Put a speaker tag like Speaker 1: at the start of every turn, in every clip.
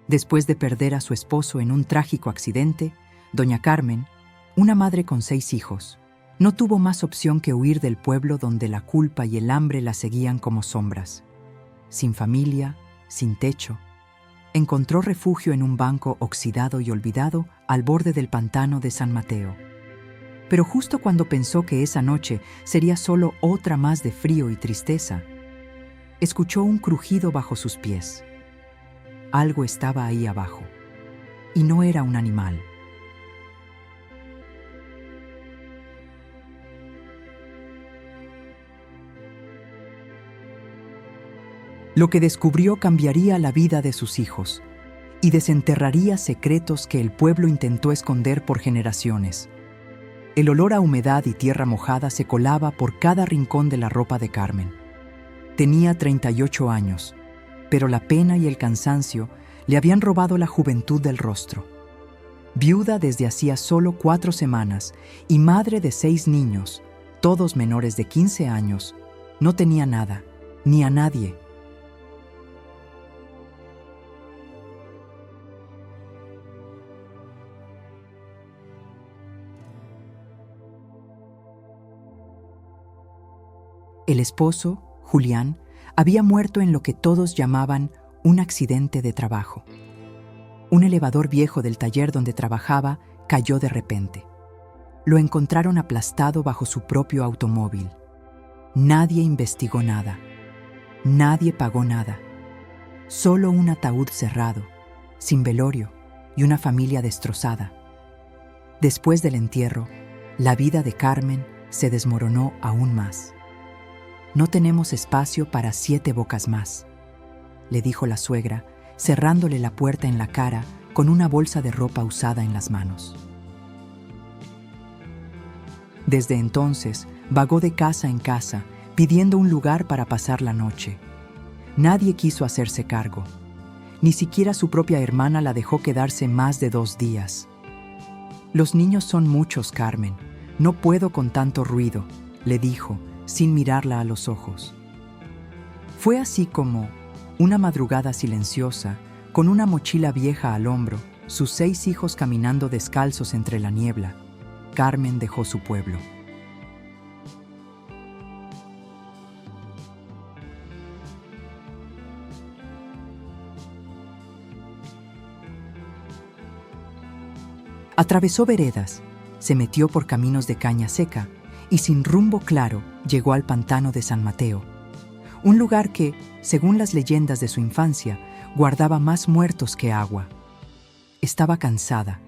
Speaker 1: Después de perder a su esposo en un trágico accidente, doña Carmen, una madre con 6 hijos, no tuvo más opción que huir del pueblo donde la culpa y el hambre la seguían como sombras. Sin familia, sin techo, encontró refugio en un banco oxidado y olvidado al borde del pantano de San Mateo. Pero justo cuando pensó que esa noche sería solo otra más de frío y tristeza, escuchó un crujido bajo sus pies. Algo estaba ahí abajo, y no era un animal. Lo que descubrió cambiaría la vida de sus hijos y desenterraría secretos que el pueblo intentó esconder por generaciones. El olor a humedad y tierra mojada se colaba por cada rincón de la ropa de Carmen. Tenía 38 años, pero la pena y el cansancio le habían robado la juventud del rostro. Viuda desde hacía solo 4 semanas y madre de 6 niños, todos menores de 15 años, no tenía nada, ni a nadie. El esposo, Julián, había muerto en lo que todos llamaban un accidente de trabajo. Un elevador viejo del taller donde trabajaba cayó de repente. Lo encontraron aplastado bajo su propio automóvil. Nadie investigó nada. Nadie pagó nada. Solo un ataúd cerrado, sin velorio y una familia destrozada. Después del entierro, la vida de Carmen se desmoronó aún más. «No tenemos espacio para 7 bocas más», le dijo la suegra, cerrándole la puerta en la cara con una bolsa de ropa usada en las manos. Desde entonces, vagó de casa en casa, pidiendo un lugar para pasar la noche. Nadie quiso hacerse cargo. Ni siquiera su propia hermana la dejó quedarse más de 2 días. «Los niños son muchos, Carmen. No puedo con tanto ruido», le dijo, sin mirarla a los ojos. Fue así como, una madrugada silenciosa, con una mochila vieja al hombro, sus 6 hijos caminando descalzos entre la niebla, Carmen dejó su pueblo. Atravesó veredas, se metió por caminos de caña seca, y sin rumbo claro llegó al pantano de San Mateo, un lugar que, según las leyendas de su infancia, guardaba más muertos que agua. Estaba cansada.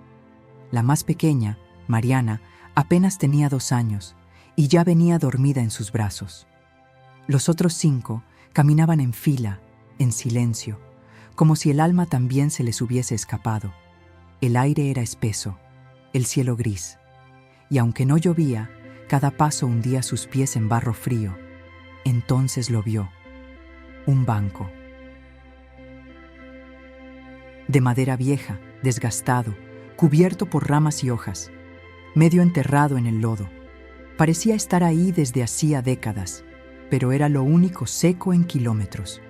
Speaker 1: La más pequeña, Mariana, apenas tenía 2 años y ya venía dormida en sus brazos. Los otros 5 caminaban en fila, en silencio, como si el alma también se les hubiese escapado. El aire era espeso, el cielo gris, y aunque no llovía, cada paso hundía sus pies en barro frío. Entonces lo vio. Un banco. De madera vieja, desgastado, cubierto por ramas y hojas, medio enterrado en el lodo. Parecía estar ahí desde hacía décadas, pero era lo único seco en kilómetros.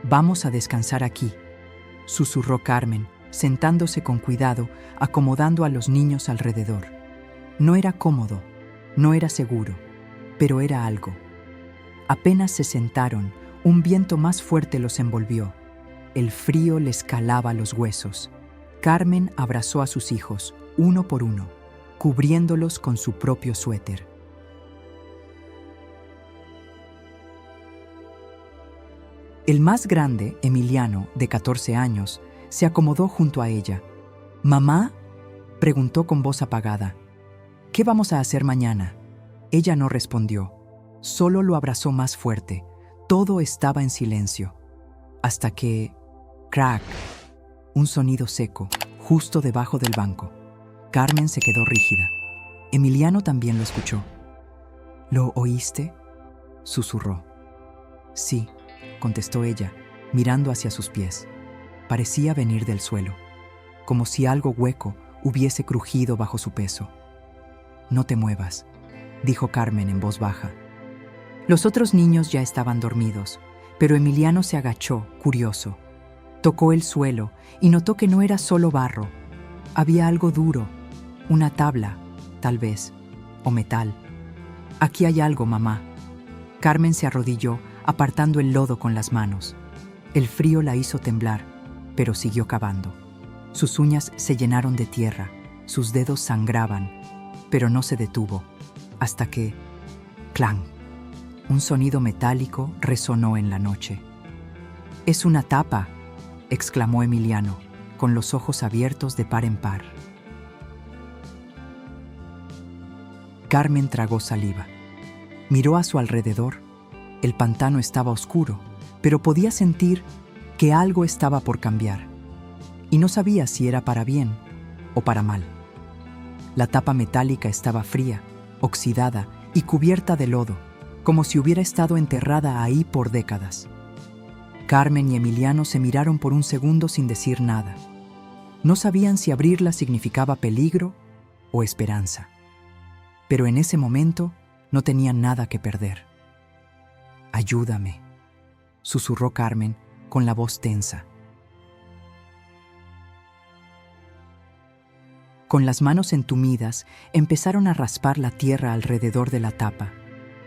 Speaker 1: «Vamos a descansar aquí», susurró Carmen, sentándose con cuidado, acomodando a los niños alrededor. No era cómodo, no era seguro, pero era algo. Apenas se sentaron, un viento más fuerte los envolvió. El frío les calaba los huesos. Carmen abrazó a sus hijos, uno por uno, cubriéndolos con su propio suéter. El más grande, Emiliano, de 14 años, se acomodó junto a ella. «¿Mamá?», preguntó con voz apagada. «¿Qué vamos a hacer mañana?». Ella no respondió, solo lo abrazó más fuerte. Todo estaba en silencio, hasta que... ¡crack! Un sonido seco, justo debajo del banco. Carmen se quedó rígida. Emiliano también lo escuchó. «¿Lo oíste?», susurró. «Sí», contestó ella, mirando hacia sus pies. Parecía venir del suelo, como si algo hueco hubiese crujido bajo su peso. «No te muevas», dijo Carmen en voz baja. Los otros niños ya estaban dormidos, pero Emiliano se agachó, curioso. Tocó el suelo y notó que no era solo barro. Había algo duro, una tabla, tal vez, o metal. «Aquí hay algo, mamá». Carmen se arrodilló, apartando el lodo con las manos. El frío la hizo temblar, pero siguió cavando. Sus uñas se llenaron de tierra, sus dedos sangraban, pero no se detuvo, hasta que, ¡clang!, un sonido metálico resonó en la noche. «Es una tapa», exclamó Emiliano, con los ojos abiertos de par en par. Carmen tragó saliva. Miró a su alrededor. El pantano estaba oscuro, pero podía sentir que algo estaba por cambiar. Y no sabía si era para bien o para mal. La tapa metálica estaba fría, oxidada y cubierta de lodo, como si hubiera estado enterrada ahí por décadas. Carmen y Emiliano se miraron por un segundo sin decir nada. No sabían si abrirla significaba peligro o esperanza. Pero en ese momento no tenían nada que perder. «Ayúdame», susurró Carmen con la voz tensa. Con las manos entumidas, empezaron a raspar la tierra alrededor de la tapa.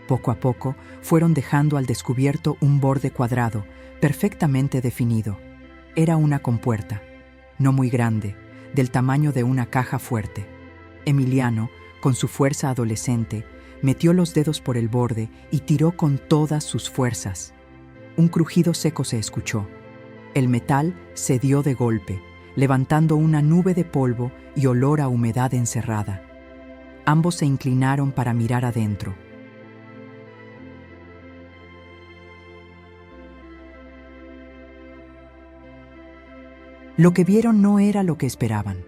Speaker 1: Poco a poco, fueron dejando al descubierto un borde cuadrado, perfectamente definido. Era una compuerta, no muy grande, del tamaño de una caja fuerte. Emiliano, con su fuerza adolescente, metió los dedos por el borde y tiró con todas sus fuerzas. Un crujido seco se escuchó. El metal cedió de golpe, levantando una nube de polvo y olor a humedad encerrada. Ambos se inclinaron para mirar adentro. Lo que vieron no era lo que esperaban.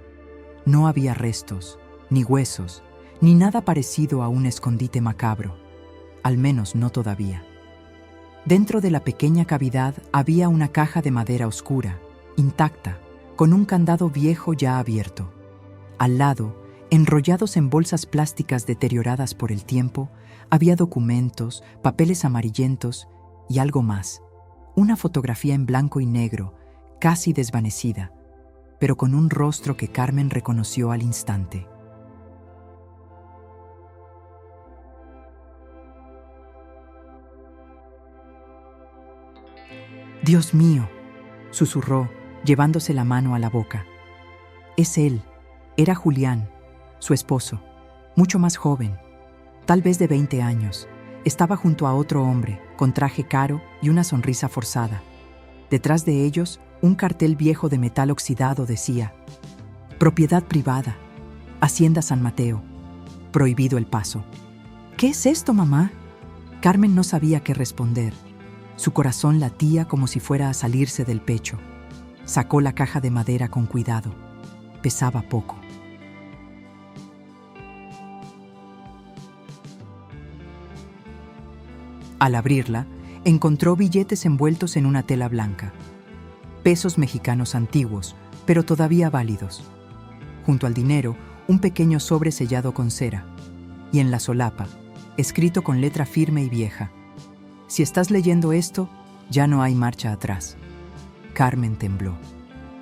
Speaker 1: No había restos, ni huesos, ni nada parecido a un escondite macabro. Al menos no todavía. Dentro de la pequeña cavidad había una caja de madera oscura, intacta, con un candado viejo ya abierto. Al lado, enrollados en bolsas plásticas deterioradas por el tiempo, había documentos, papeles amarillentos y algo más. Una fotografía en blanco y negro, casi desvanecida, pero con un rostro que Carmen reconoció al instante. «Dios mío», susurró, llevándose la mano a la boca. Es él, era Julián, su esposo, mucho más joven, tal vez de 20 años. Estaba junto a otro hombre, con traje caro y una sonrisa forzada. Detrás de ellos, un cartel viejo de metal oxidado decía: «Propiedad privada, Hacienda San Mateo, prohibido el paso». «¿Qué es esto, mamá?». Carmen no sabía qué responder. Su corazón latía como si fuera a salirse del pecho. Sacó la caja de madera con cuidado. Pesaba poco. Al abrirla, encontró billetes envueltos en una tela blanca. Pesos mexicanos antiguos, pero todavía válidos. Junto al dinero, un pequeño sobre sellado con cera. Y en la solapa, escrito con letra firme y vieja: «Si estás leyendo esto, ya no hay marcha atrás». Carmen tembló.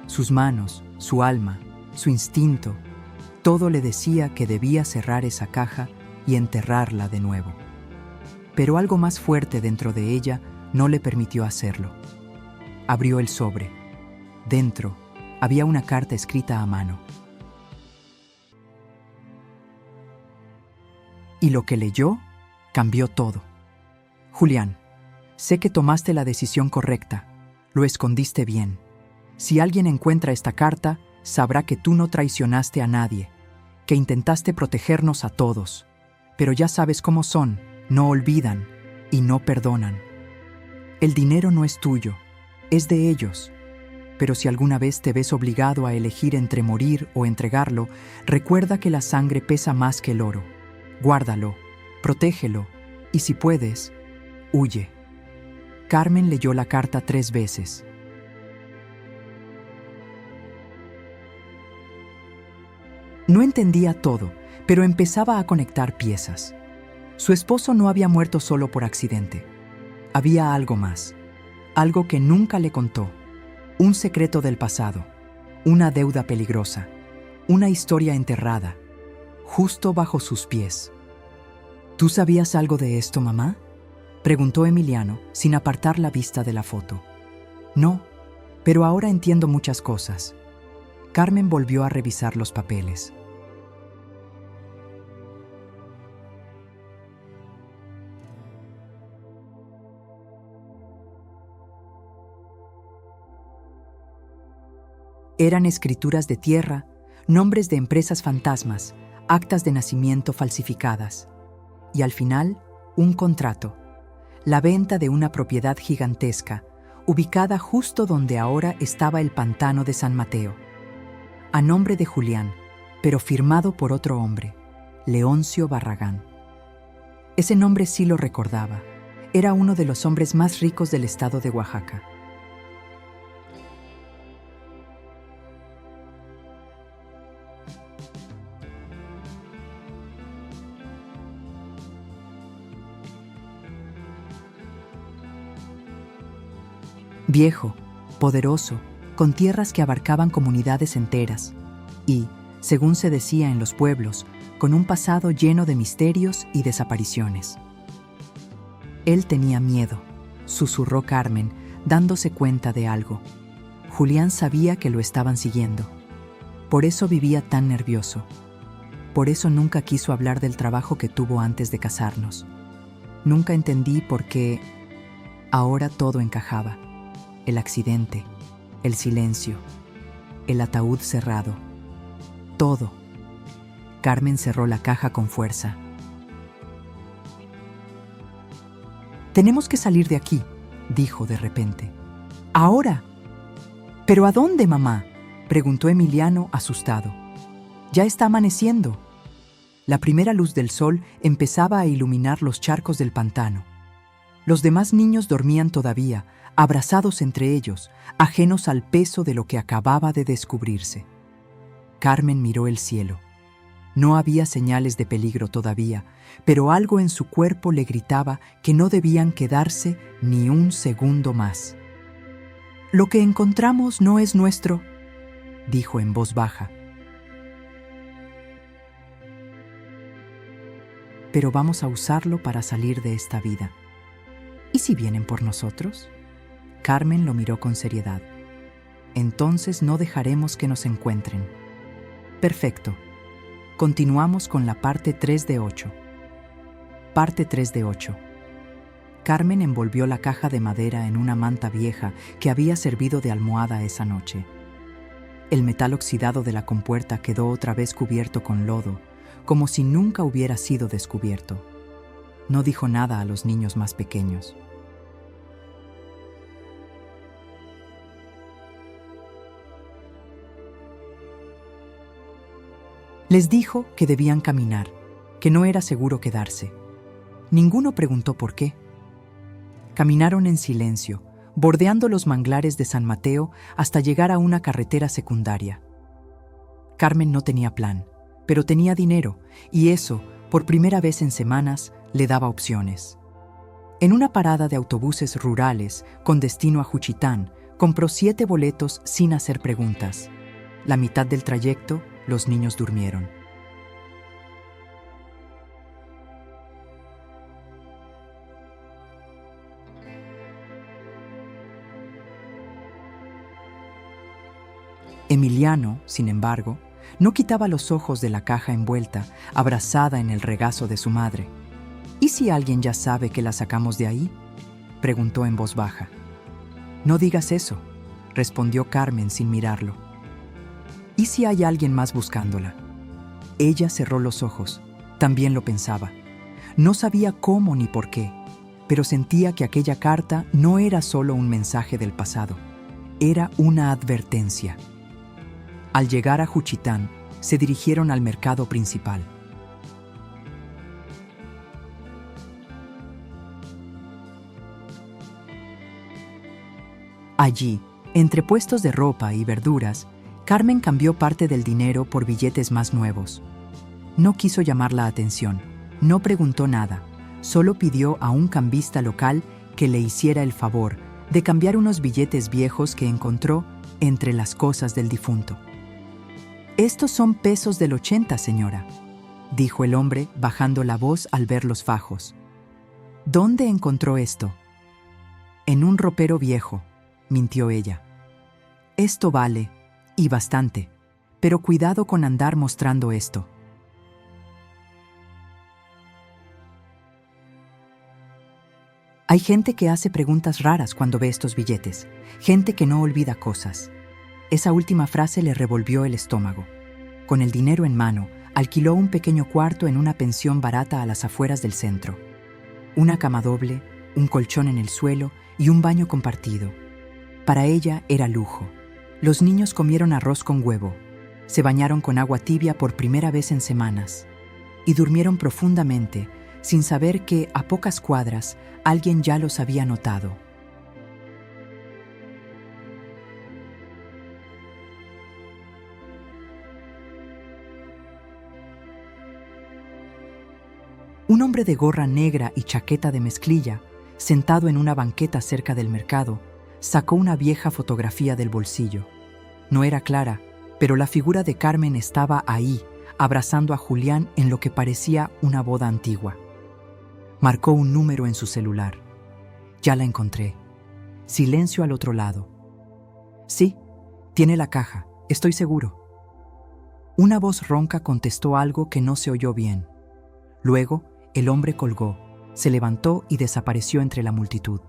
Speaker 1: Sus manos, su alma, su instinto, todo le decía que debía cerrar esa caja y enterrarla de nuevo. Pero algo más fuerte dentro de ella no le permitió hacerlo. Abrió el sobre. Dentro había una carta escrita a mano. Y lo que leyó cambió todo. «Julián, sé que tomaste la decisión correcta. Lo escondiste bien. Si alguien encuentra esta carta, sabrá que tú no traicionaste a nadie, que intentaste protegernos a todos. Pero ya sabes cómo son, no olvidan y no perdonan. El dinero no es tuyo, es de ellos. Pero si alguna vez te ves obligado a elegir entre morir o entregarlo, recuerda que la sangre pesa más que el oro. Guárdalo, protégelo y si puedes, huye». Carmen leyó la carta 3 veces. No entendía todo, pero empezaba a conectar piezas. Su esposo no había muerto solo por accidente. Había algo más, algo que nunca le contó, Un secreto del pasado, una deuda peligrosa, una historia enterrada, justo bajo sus pies. ¿Tú sabías algo de esto, mamá?, preguntó Emiliano, sin apartar la vista de la foto. No, pero ahora entiendo muchas cosas. Carmen volvió a revisar los papeles. Eran escrituras de tierra, nombres de empresas fantasmas, actas de nacimiento falsificadas. Y al final, un contrato. La venta de una propiedad gigantesca, ubicada justo donde ahora estaba el pantano de San Mateo. A nombre de Julián, pero firmado por otro hombre, Leoncio Barragán. Ese nombre sí lo recordaba. Era uno de los hombres más ricos del estado de Oaxaca. Viejo, poderoso, con tierras que abarcaban comunidades enteras y, según se decía en los pueblos, con un pasado lleno de misterios y desapariciones. Él tenía miedo, susurró Carmen, dándose cuenta de algo. Julián sabía que lo estaban siguiendo. Por eso vivía tan nervioso. Por eso nunca quiso hablar del trabajo que tuvo antes de casarnos. Nunca entendí por qué. Ahora todo encajaba. El accidente, el silencio, el ataúd cerrado. Todo. Carmen cerró la caja con fuerza. «Tenemos que salir de aquí», dijo de repente. «¡Ahora!». «¿Pero a dónde, mamá?», preguntó Emiliano, asustado. «Ya está amaneciendo». La primera luz del sol empezaba a iluminar los charcos del pantano. Los demás niños dormían todavía, abrazados entre ellos, ajenos al peso de lo que acababa de descubrirse. Carmen miró el cielo. No había señales de peligro todavía, pero algo en su cuerpo le gritaba que no debían quedarse ni un segundo más. «Lo que encontramos no es nuestro», dijo en voz baja. «Pero vamos a usarlo para salir de esta vida. ¿Y si vienen por nosotros?». Carmen lo miró con seriedad. «Entonces no dejaremos que nos encuentren». «Perfecto. Continuamos con la parte 3 de 8. Parte 3 de 8. Carmen envolvió la caja de madera en una manta vieja que había servido de almohada esa noche. El metal oxidado de la compuerta quedó otra vez cubierto con lodo, como si nunca hubiera sido descubierto. No dijo nada a los niños más pequeños. Les dijo que debían caminar, que no era seguro quedarse. Ninguno preguntó por qué. Caminaron en silencio, bordeando los manglares de San Mateo hasta llegar a una carretera secundaria. Carmen no tenía plan, pero tenía dinero, y eso, por primera vez en semanas, le daba opciones. En una parada de autobuses rurales con destino a Juchitán, compró 7 boletos sin hacer preguntas. La mitad del trayecto, los niños durmieron. Emiliano, sin embargo, no quitaba los ojos de la caja envuelta, abrazada en el regazo de su madre. «¿Y si alguien ya sabe que la sacamos de ahí?», preguntó en voz baja. «No digas eso», respondió Carmen sin mirarlo. «¿Y si hay alguien más buscándola?». Ella cerró los ojos. También lo pensaba. No sabía cómo ni por qué, pero sentía que aquella carta no era solo un mensaje del pasado. Era una advertencia. Al llegar a Juchitán, se dirigieron al mercado principal. Allí, entre puestos de ropa y verduras, Carmen cambió parte del dinero por billetes más nuevos. No quiso llamar la atención, no preguntó nada, solo pidió a un cambista local que le hiciera el favor, de cambiar unos billetes viejos que encontró entre las cosas del difunto. «Estos son pesos del 80, señora», dijo el hombre bajando la voz al ver los fajos. «¿Dónde encontró esto?» «En un ropero viejo», mintió ella. «Esto vale, y bastante, pero cuidado con andar mostrando esto». Hay gente que hace preguntas raras cuando ve estos billetes, gente que no olvida cosas. Esa última frase le revolvió el estómago. Con el dinero en mano, alquiló un pequeño cuarto en una pensión barata a las afueras del centro. Una cama doble, un colchón en el suelo y un baño compartido. Para ella era lujo. Los niños comieron arroz con huevo, se bañaron con agua tibia por primera vez en semanas y durmieron profundamente, sin saber que a pocas cuadras alguien ya los había notado. Un hombre de gorra negra y chaqueta de mezclilla, sentado en una banqueta cerca del mercado, sacó una vieja fotografía del bolsillo. No era clara, pero la figura de Carmen estaba ahí, abrazando a Julián en lo que parecía una boda antigua. Marcó un número en su celular. «Ya la encontré». Silencio al otro lado. «Sí, tiene la caja, estoy seguro». Una voz ronca contestó algo que no se oyó bien. Luego, el hombre colgó, se levantó y desapareció entre la multitud.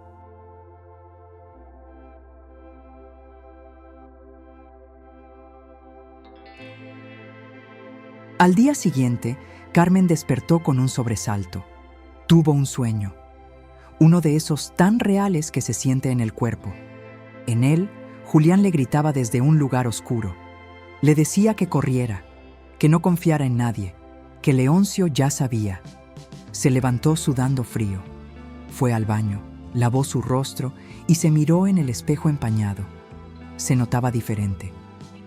Speaker 1: Al día siguiente, Carmen despertó con un sobresalto. Tuvo un sueño, uno de esos tan reales que se siente en el cuerpo. En él, Julián le gritaba desde un lugar oscuro. Le decía que corriera, que no confiara en nadie, que Leoncio ya sabía. Se levantó sudando frío. Fue al baño, lavó su rostro y se miró en el espejo empañado. Se notaba diferente,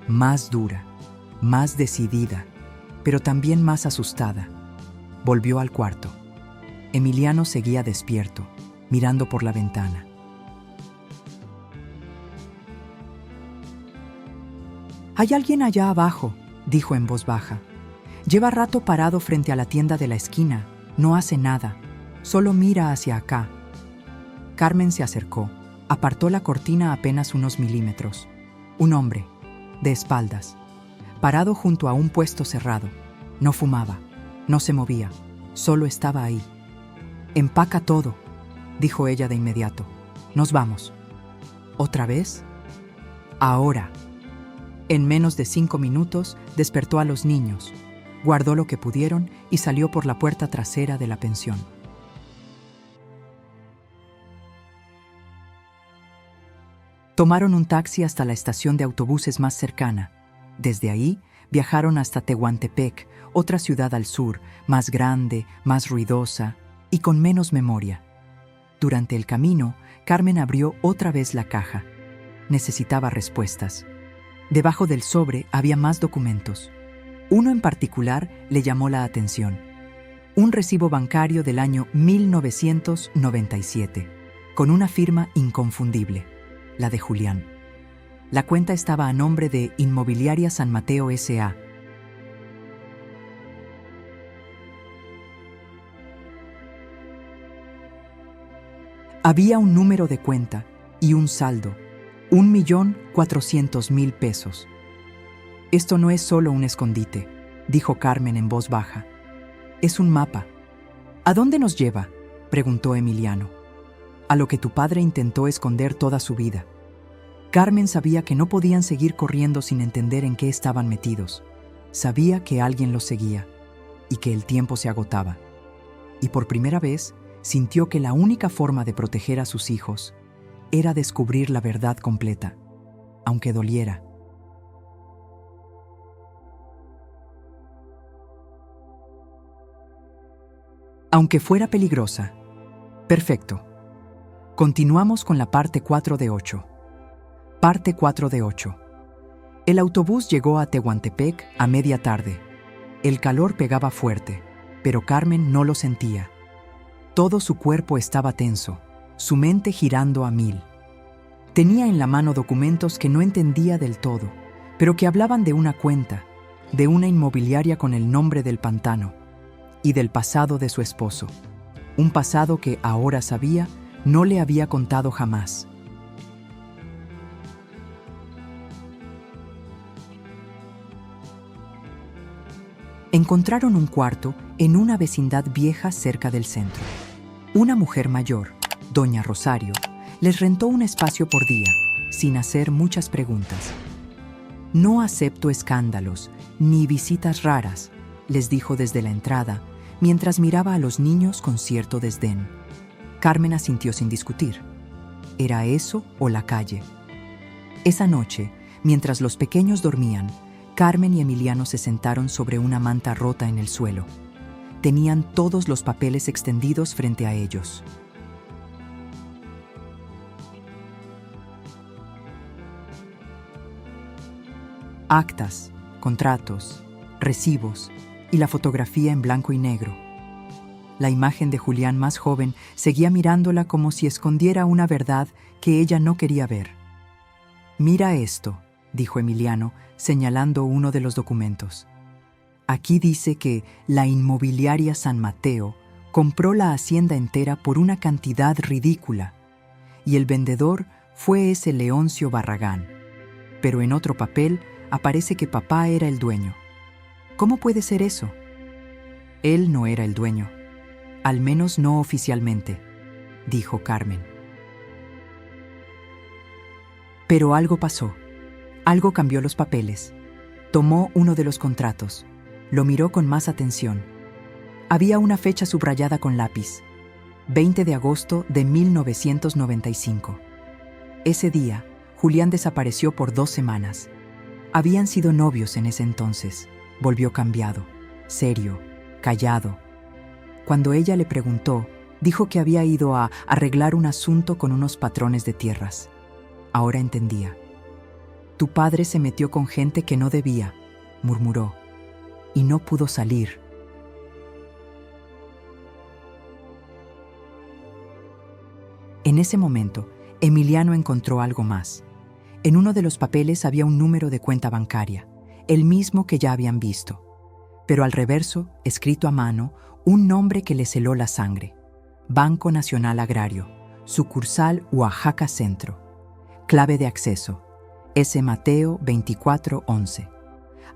Speaker 1: más dura, más decidida, pero también más asustada. Volvió al cuarto. Emiliano seguía despierto, mirando por la ventana. «Hay alguien allá abajo», dijo en voz baja. «Lleva rato parado frente a la tienda de la esquina. No hace nada. Solo mira hacia acá». Carmen se acercó. Apartó la cortina apenas unos milímetros. Un hombre, de espaldas, parado junto a un puesto cerrado. No fumaba, no se movía, solo estaba ahí. «Empaca todo», dijo ella de inmediato. «Nos vamos». ¿Otra vez? Ahora. En menos de 5 minutos despertó a los niños, guardó lo que pudieron y salió por la puerta trasera de la pensión. Tomaron un taxi hasta la estación de autobuses más cercana. Desde ahí viajaron hasta Tehuantepec, otra ciudad al sur, más grande, más ruidosa y con menos memoria. Durante el camino, Carmen abrió otra vez la caja. Necesitaba respuestas. Debajo del sobre había más documentos. Uno en particular le llamó la atención. Un recibo bancario del año 1997, con una firma inconfundible, la de Julián. La cuenta estaba a nombre de Inmobiliaria San Mateo S.A. Había un número de cuenta y un saldo, 1.400.000 pesos. «Esto no es solo un escondite», dijo Carmen en voz baja. «Es un mapa». «¿A dónde nos lleva?», preguntó Emiliano. «A lo que tu padre intentó esconder toda su vida». Carmen sabía que no podían seguir corriendo sin entender en qué estaban metidos. Sabía que alguien los seguía y que el tiempo se agotaba. Y por primera vez sintió que la única forma de proteger a sus hijos era descubrir la verdad completa, aunque doliera. Aunque fuera peligrosa. Perfecto. Continuamos con la parte 4 de 8. Parte 4 de 8. El autobús llegó a Tehuantepec a media tarde. El calor pegaba fuerte, pero Carmen no lo sentía. Todo su cuerpo estaba tenso, su mente girando a 1000. Tenía en la mano documentos que no entendía del todo, pero que hablaban de una cuenta, de una inmobiliaria con el nombre del pantano y del pasado de su esposo. Un pasado que ahora sabía no le había contado jamás. Encontraron un cuarto en una vecindad vieja cerca del centro. Una mujer mayor, doña Rosario, les rentó un espacio por día, sin hacer muchas preguntas. No acepto escándalos ni visitas raras, les dijo desde la entrada, mientras miraba a los niños con cierto desdén. Carmen asintió sin discutir. ¿Era eso o la calle? Esa noche, mientras los pequeños dormían, Carmen y Emiliano se sentaron sobre una manta rota en el suelo. Tenían todos los papeles extendidos frente a ellos. Actas, contratos, recibos y la fotografía en blanco y negro. La imagen de Julián más joven seguía mirándola como si escondiera una verdad que ella no quería ver. «Mira esto», dijo Emiliano, señalando uno de los documentos. «Aquí dice que la inmobiliaria San Mateo compró la hacienda entera por una cantidad ridícula, y el vendedor fue ese Leoncio Barragán. Pero en otro papel aparece que papá era el dueño. ¿Cómo puede ser eso?» «Él no era el dueño, al menos no oficialmente», dijo Carmen. Pero algo pasó. Algo cambió los papeles. Tomó uno de los contratos. Lo miró con más atención. Había una fecha subrayada con lápiz. 20 de agosto de 1995. Ese día, Julián desapareció por 2 semanas. Habían sido novios en ese entonces. Volvió cambiado, serio, callado. Cuando ella le preguntó, dijo que había ido a arreglar un asunto con unos patrones de tierras. Ahora entendía. «Tu padre se metió con gente que no debía», murmuró, «y no pudo salir». En ese momento, Emiliano encontró algo más. En uno de los papeles había un número de cuenta bancaria, el mismo que ya habían visto. Pero al reverso, escrito a mano, un nombre que le heló la sangre. Banco Nacional Agrario, sucursal Oaxaca Centro. Clave de acceso, S. Mateo 2411.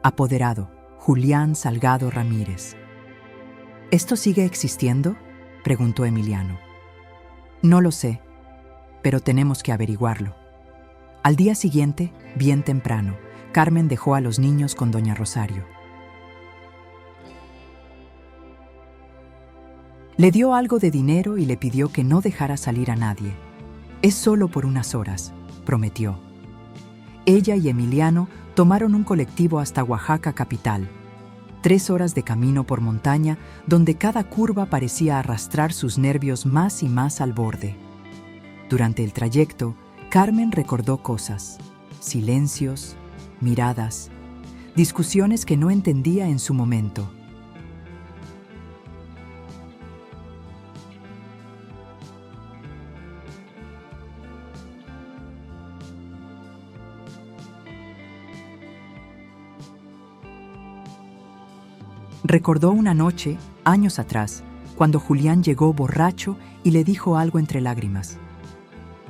Speaker 1: Apoderado, Julián Salgado Ramírez. «¿Esto sigue existiendo?», preguntó Emiliano. «No lo sé, pero tenemos que averiguarlo». Al día siguiente, bien temprano, Carmen dejó a los niños con doña Rosario. Le dio algo de dinero y le pidió que no dejara salir a nadie. «Es solo por unas horas», prometió. Ella y Emiliano tomaron un colectivo hasta Oaxaca capital. 3 horas de camino por montaña, donde cada curva parecía arrastrar sus nervios más y más al borde. Durante el trayecto, Carmen recordó cosas, silencios, miradas, discusiones que no entendía en su momento. Recordó una noche, años atrás, cuando Julián llegó borracho y le dijo algo entre lágrimas.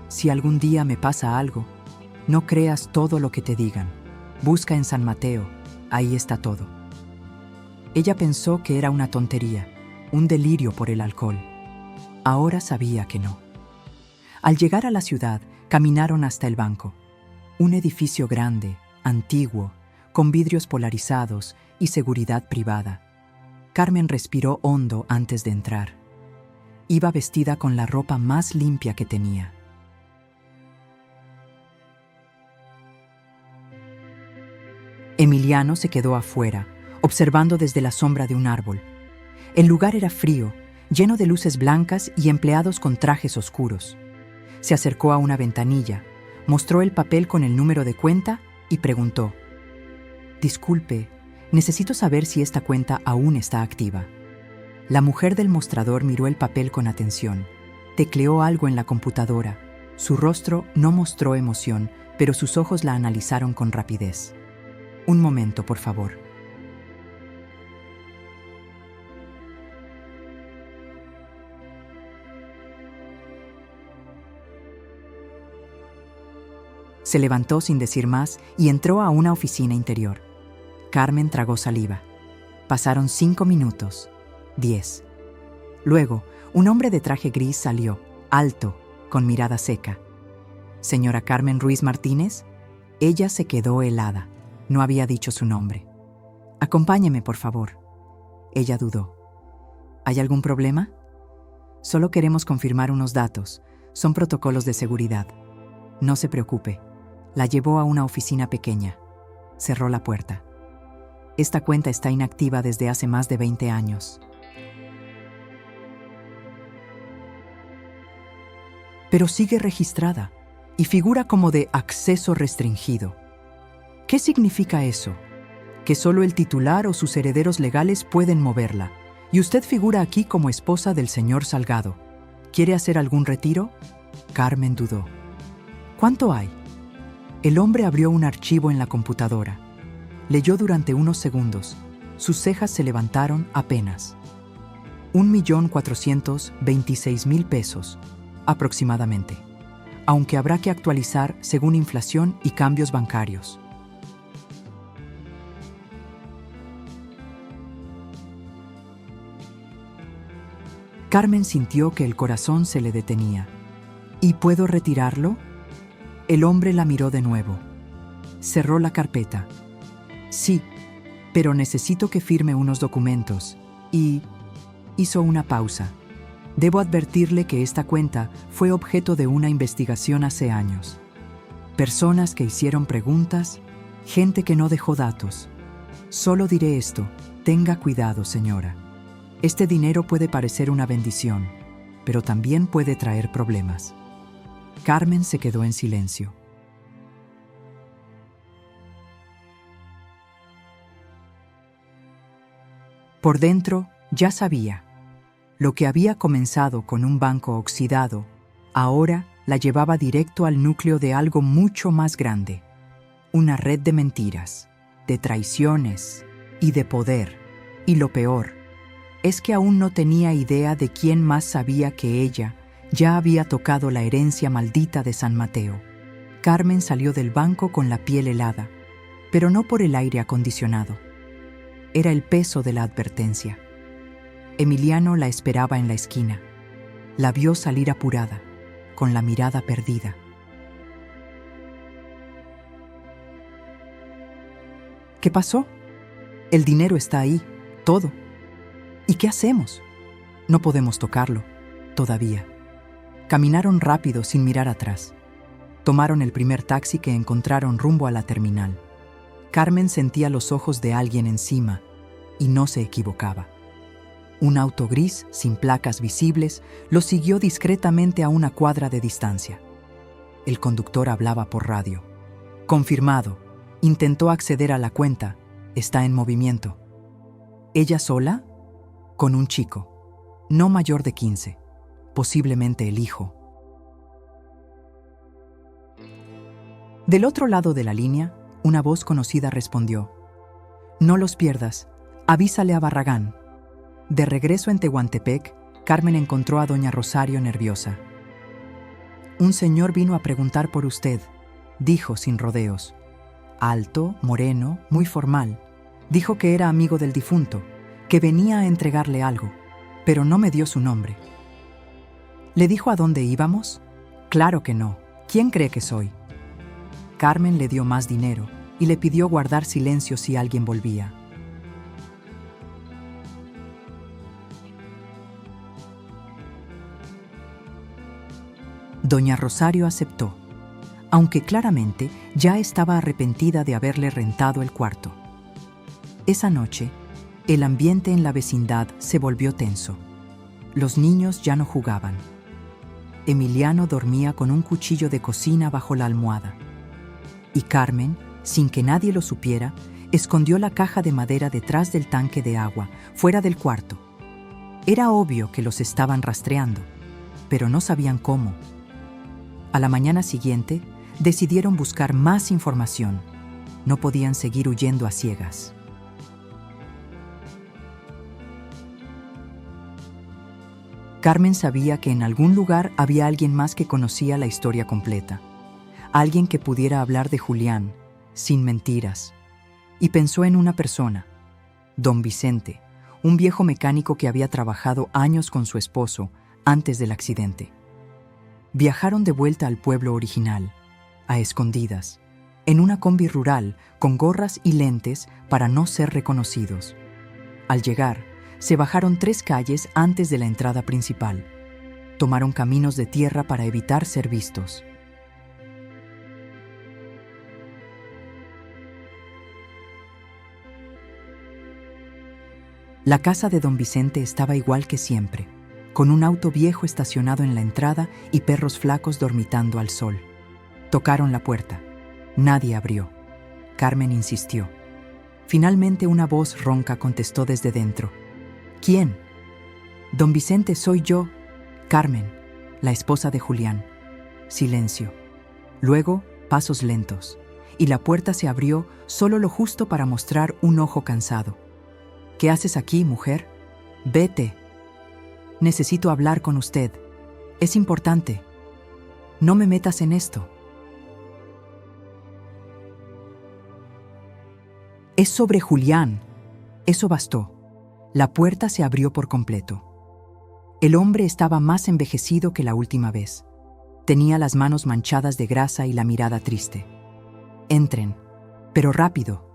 Speaker 1: «Si algún día me pasa algo, no creas todo lo que te digan. Busca en San Mateo, ahí está todo». Ella pensó que era una tontería, un delirio por el alcohol. Ahora sabía que no. Al llegar a la ciudad, caminaron hasta el banco. Un edificio grande, antiguo, con vidrios polarizados y seguridad privada. Carmen respiró hondo antes de entrar. Iba vestida con la ropa más limpia que tenía. Emiliano se quedó afuera, observando desde la sombra de un árbol. El lugar era frío, lleno de luces blancas y empleados con trajes oscuros. Se acercó a una ventanilla, mostró el papel con el número de cuenta y preguntó: «Disculpe, necesito saber si esta cuenta aún está activa». La mujer del mostrador miró el papel con atención, tecleó algo en la computadora, Su rostro no mostró emoción, pero sus ojos la analizaron con rapidez. Un momento, por favor. Se levantó sin decir más y entró a una oficina interior. Carmen tragó saliva. Pasaron 5 minutos, 10. Luego, un hombre de traje gris salió, alto, con mirada seca. ¿Señora Carmen Ruiz Martínez? Ella se quedó helada. No había dicho su nombre. Acompáñeme, por favor. Ella dudó. ¿Hay algún problema? Solo queremos confirmar unos datos. Son protocolos de seguridad. No se preocupe. La llevó a una oficina pequeña. Cerró la puerta. Esta cuenta está inactiva desde hace más de 20 años. Pero sigue registrada y figura como de acceso restringido. ¿Qué significa eso? Que solo el titular o sus herederos legales pueden moverla. Y usted figura aquí como esposa del señor Salgado. ¿Quiere hacer algún retiro? Carmen dudó. ¿Cuánto hay? El hombre abrió un archivo en la computadora. Leyó durante unos segundos. Sus cejas se levantaron apenas. 1.426.000 pesos, aproximadamente, aunque habrá que actualizar según inflación y cambios bancarios. Carmen sintió que el corazón se le detenía. ¿Y puedo retirarlo? El hombre la miró de nuevo. Cerró la carpeta. Sí, pero necesito que firme unos documentos. Y hizo una pausa. Debo advertirle que esta cuenta fue objeto de una investigación hace años. Personas que hicieron preguntas, gente que no dejó datos. Solo diré esto, tenga cuidado, señora. Este dinero puede parecer una bendición, pero también puede traer problemas. Carmen se quedó en silencio. Por dentro, ya sabía. Lo que había comenzado con un banco oxidado, ahora la llevaba directo al núcleo de algo mucho más grande. Una red de mentiras, de traiciones y de poder. Y lo peor, es que aún no tenía idea de quién más sabía que ella ya había tocado la herencia maldita de San Mateo. Carmen salió del banco con la piel helada, pero no por el aire acondicionado. Era el peso de la advertencia. Emiliano la esperaba en la esquina. La vio salir apurada, con la mirada perdida. ¿Qué pasó? El dinero está ahí, todo. ¿Y qué hacemos? No podemos tocarlo, todavía. Caminaron rápido sin mirar atrás. Tomaron el primer taxi que encontraron rumbo a la terminal. Carmen sentía los ojos de alguien encima y no se equivocaba. Un auto gris, sin placas visibles, lo siguió discretamente a una cuadra de distancia. El conductor hablaba por radio. Confirmado. Intentó acceder a la cuenta. Está en movimiento. ¿Ella sola? Con un chico. No mayor de 15. Posiblemente el hijo. Del otro lado de la línea, una voz conocida respondió: «No los pierdas. Avísale a Barragán». De regreso en Tehuantepec, Carmen encontró a doña Rosario nerviosa. «Un señor vino a preguntar por usted», dijo sin rodeos. Alto, moreno, muy formal. Dijo que era amigo del difunto, que venía a entregarle algo, pero no me dio su nombre. ¿Le dijo a dónde íbamos? Claro que no. ¿Quién cree que soy? Carmen le dio más dinero y le pidió guardar silencio si alguien volvía. Doña Rosario aceptó, aunque claramente ya estaba arrepentida de haberle rentado el cuarto. Esa noche, el ambiente en la vecindad se volvió tenso. Los niños ya no jugaban. Emiliano dormía con un cuchillo de cocina bajo la almohada. Y Carmen, sin que nadie lo supiera, escondió la caja de madera detrás del tanque de agua, fuera del cuarto. Era obvio que los estaban rastreando, pero no sabían cómo. A la mañana siguiente, decidieron buscar más información. No podían seguir huyendo a ciegas. Carmen sabía que en algún lugar había alguien más que conocía la historia completa. Alguien que pudiera hablar de Julián, sin mentiras. Y pensó en una persona, don Vicente, un viejo mecánico que había trabajado años con su esposo antes del accidente. Viajaron de vuelta al pueblo original, a escondidas, en una combi rural con gorras y lentes para no ser reconocidos. Al llegar, se bajaron 3 calles antes de la entrada principal. Tomaron caminos de tierra para evitar ser vistos. La casa de don Vicente estaba igual que siempre, con un auto viejo estacionado en la entrada y perros flacos dormitando al sol. Tocaron la puerta. Nadie abrió. Carmen insistió. Finalmente una voz ronca contestó desde dentro. ¿Quién? Don Vicente, soy yo, Carmen, la esposa de Julián. Silencio. Luego, pasos lentos, y la puerta se abrió solo lo justo para mostrar un ojo cansado. ¿Qué haces aquí, mujer? Vete. Necesito hablar con usted. Es importante. No me metas en esto. Es sobre Julián. Eso bastó. La puerta se abrió por completo. El hombre estaba más envejecido que la última vez. Tenía las manos manchadas de grasa y la mirada triste. Entren, pero rápido.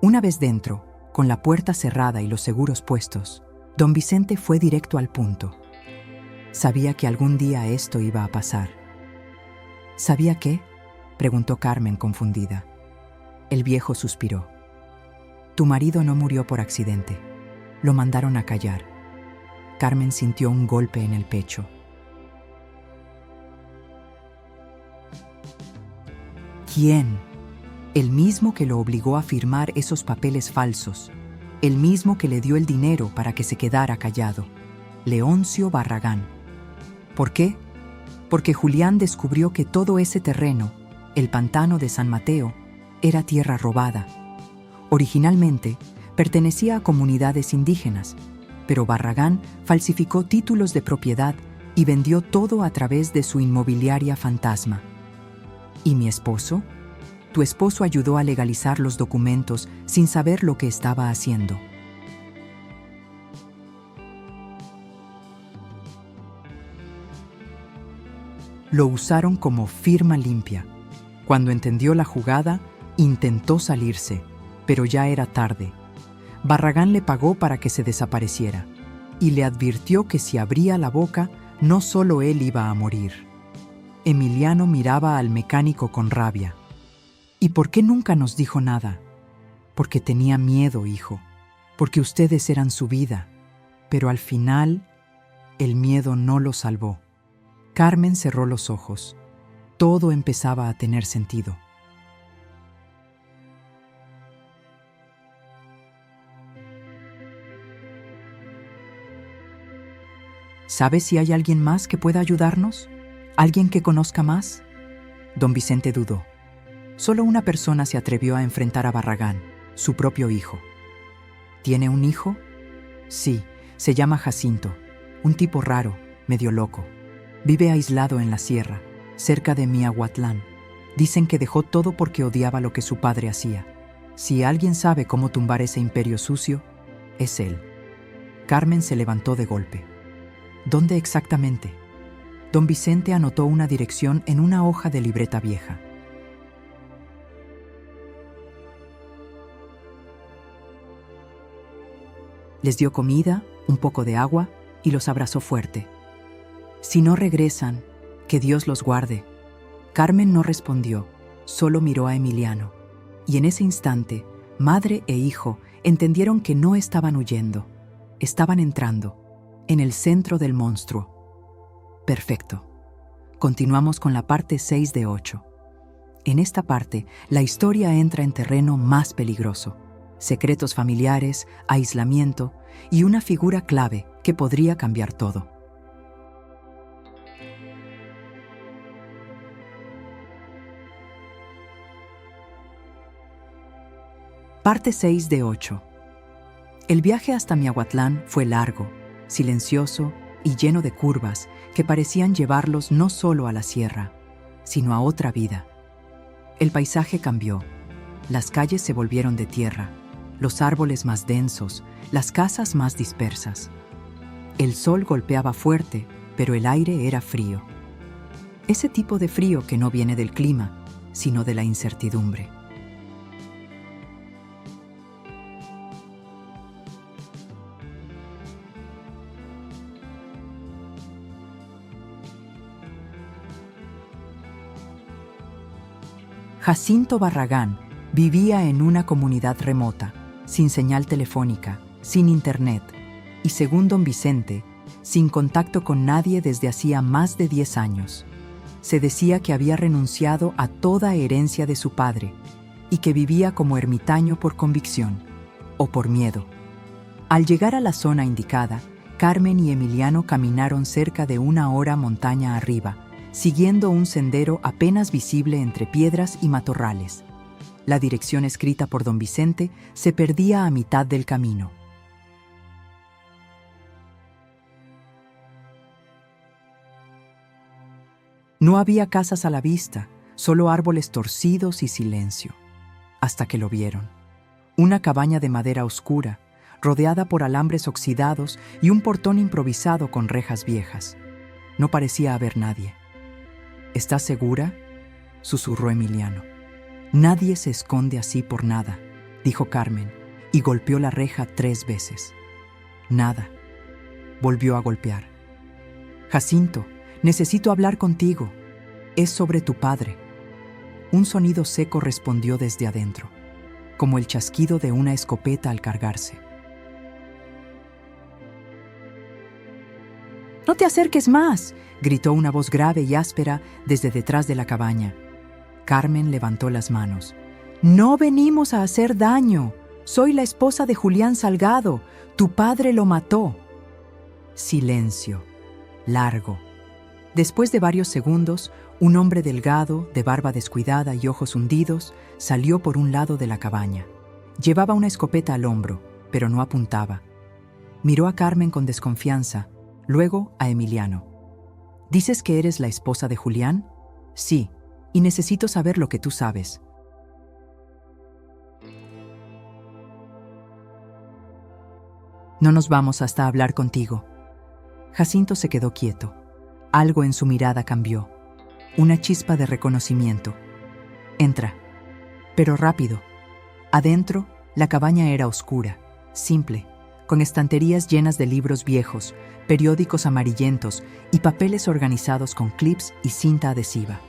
Speaker 1: Una vez dentro, con la puerta cerrada y los seguros puestos, don Vicente fue directo al punto. Sabía que algún día esto iba a pasar. ¿Sabía qué? Preguntó Carmen confundida. El viejo suspiró. Tu marido no murió por accidente. Lo mandaron a callar. Carmen sintió un golpe en el pecho. ¿Quién? El mismo que lo obligó a firmar esos papeles falsos. El mismo que le dio el dinero para que se quedara callado. Leoncio Barragán. ¿Por qué? Porque Julián descubrió que todo ese terreno, el pantano de San Mateo, era tierra robada. Originalmente, pertenecía a comunidades indígenas, pero Barragán falsificó títulos de propiedad y vendió todo a través de su inmobiliaria fantasma. ¿Y mi esposo? Tu esposo ayudó a legalizar los documentos sin saber lo que estaba haciendo. Lo usaron como firma limpia. Cuando entendió la jugada, intentó salirse, pero ya era tarde. Barragán le pagó para que se desapareciera y le advirtió que si abría la boca, no solo él iba a morir. Emiliano miraba al mecánico con rabia. ¿Y por qué nunca nos dijo nada? Porque tenía miedo, hijo, porque ustedes eran su vida, pero al final, el miedo no lo salvó. Carmen cerró los ojos. Todo empezaba a tener sentido. ¿Sabes si hay alguien más que pueda ayudarnos? ¿Alguien que conozca más? Don Vicente dudó. Solo una persona se atrevió a enfrentar a Barragán, su propio hijo. ¿Tiene un hijo? Sí, se llama Jacinto, un tipo raro, medio loco. Vive aislado en la sierra, cerca de Miahuatlán. Dicen que dejó todo porque odiaba lo que su padre hacía. Si alguien sabe cómo tumbar ese imperio sucio, es él. Carmen se levantó de golpe. ¿Dónde exactamente? Don Vicente anotó una dirección en una hoja de libreta vieja. Les dio comida, un poco de agua y los abrazó fuerte. Si no regresan, que Dios los guarde. Carmen no respondió, solo miró a Emiliano. Y en ese instante, madre e hijo entendieron que no estaban huyendo, estaban entrando en el centro del monstruo. Perfecto. Continuamos con la parte 6 de 8. En esta parte, la historia entra en terreno más peligroso. Secretos familiares, aislamiento y una figura clave que podría cambiar todo. Parte 6 de 8. El viaje hasta Miahuatlán fue largo, silencioso y lleno de curvas que parecían llevarlos no solo a la sierra, sino a otra vida. El paisaje cambió. Las calles se volvieron de tierra, los árboles más densos, las casas más dispersas. El sol golpeaba fuerte, pero el aire era frío. Ese tipo de frío que no viene del clima, sino de la incertidumbre. Jacinto Barragán vivía en una comunidad remota, sin señal telefónica, sin internet, y según don Vicente, sin contacto con nadie desde hacía más de 10 años. Se decía que había renunciado a toda herencia de su padre y que vivía como ermitaño por convicción o por miedo. Al llegar a la zona indicada, Carmen y Emiliano caminaron cerca de 1 hora montaña arriba, siguiendo un sendero apenas visible entre piedras y matorrales. La dirección escrita por don Vicente se perdía a mitad del camino. No había casas a la vista, solo árboles torcidos y silencio. Hasta que lo vieron. Una cabaña de madera oscura, rodeada por alambres oxidados y un portón improvisado con rejas viejas. No parecía haber nadie. ¿Estás segura?, susurró Emiliano. Nadie se esconde así por nada, dijo Carmen, y golpeó la reja 3 veces. Nada. Volvió a golpear. Jacinto, necesito hablar contigo. Es sobre tu padre. Un sonido seco respondió desde adentro, como el chasquido de una escopeta al cargarse. «¡No te acerques más!», gritó una voz grave y áspera desde detrás de la cabaña. Carmen levantó las manos. «No venimos a hacer daño. Soy la esposa de Julián Salgado. Tu padre lo mató». Silencio. Largo. Después de varios segundos, un hombre delgado, de barba descuidada y ojos hundidos, salió por un lado de la cabaña. Llevaba una escopeta al hombro, pero no apuntaba. Miró a Carmen con desconfianza, luego a Emiliano. «¿Dices que eres la esposa de Julián?». «Sí, y necesito saber lo que tú sabes». «No nos vamos hasta hablar contigo». Jacinto se quedó quieto. Algo en su mirada cambió. Una chispa de reconocimiento. «Entra». Pero rápido. Adentro, la cabaña era oscura, simple, con estanterías llenas de libros viejos, periódicos amarillentos y papeles organizados con clips y cinta adhesiva.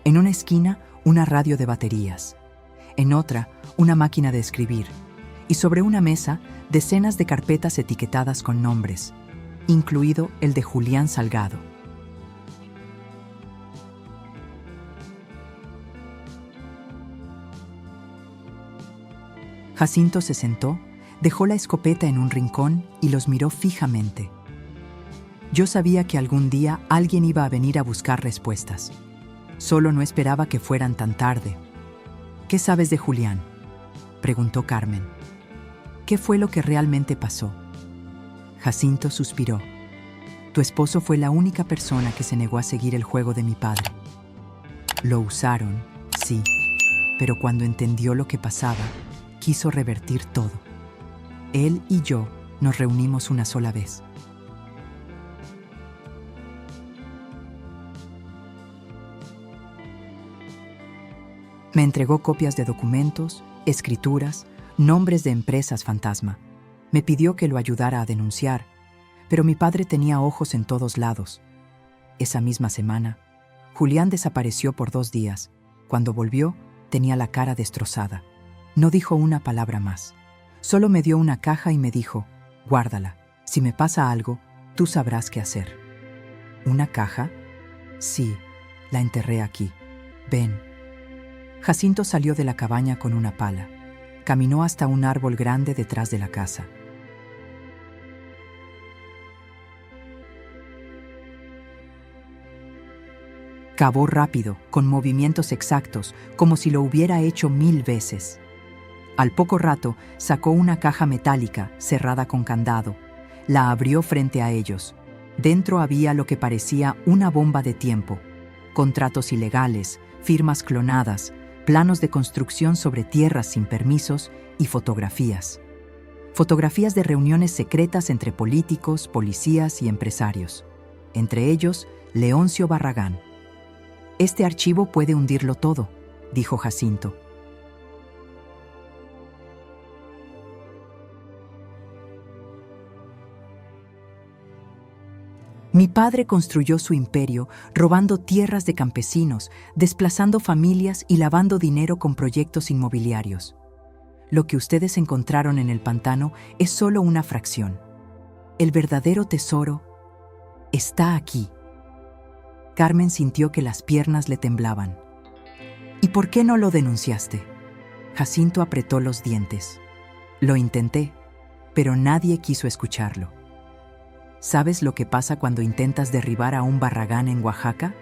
Speaker 1: En una esquina, una radio de baterías. En otra, una máquina de escribir. Y sobre una mesa, decenas de carpetas etiquetadas con nombres, incluido el de Julián Salgado. Jacinto se sentó, dejó la escopeta en un rincón y los miró fijamente. Yo sabía que algún día alguien iba a venir a buscar respuestas. Solo no esperaba que fueran tan tarde. «¿Qué sabes de Julián?», preguntó Carmen. «¿Qué fue lo que realmente pasó?». Jacinto suspiró. «Tu esposo fue la única persona que se negó a seguir el juego de mi padre. Lo usaron, sí, pero cuando entendió lo que pasaba, quiso revertir todo. Él y yo nos reunimos una sola vez». Me entregó copias de documentos, escrituras, nombres de empresas fantasma. Me pidió que lo ayudara a denunciar, pero mi padre tenía ojos en todos lados. Esa misma semana, Julián desapareció por 2 días. Cuando volvió, tenía la cara destrozada. No dijo una palabra más. Solo me dio una caja y me dijo: «Guárdala. Si me pasa algo, tú sabrás qué hacer». «¿Una caja?». «Sí, la enterré aquí. Ven». Jacinto salió de la cabaña con una pala. Caminó hasta un árbol grande detrás de la casa. Cavó rápido, con movimientos exactos, como si lo hubiera hecho 1000 veces. Al poco rato sacó una caja metálica cerrada con candado. La abrió frente a ellos. Dentro había lo que parecía una bomba de tiempo. Contratos ilegales, firmas clonadas, planos de construcción sobre tierras sin permisos y fotografías. Fotografías de reuniones secretas entre políticos, policías y empresarios. Entre ellos, Leoncio Barragán. «Este archivo puede hundirlo todo», dijo Jacinto. Mi padre construyó su imperio robando tierras de campesinos, desplazando familias y lavando dinero con proyectos inmobiliarios. Lo que ustedes encontraron en el pantano es solo una fracción. El verdadero tesoro está aquí. Carmen sintió que las piernas le temblaban. ¿Y por qué no lo denunciaste? Jacinto apretó los dientes. Lo intenté, pero nadie quiso escucharlo. ¿Sabes lo que pasa cuando intentas derribar a un Barragán en Oaxaca?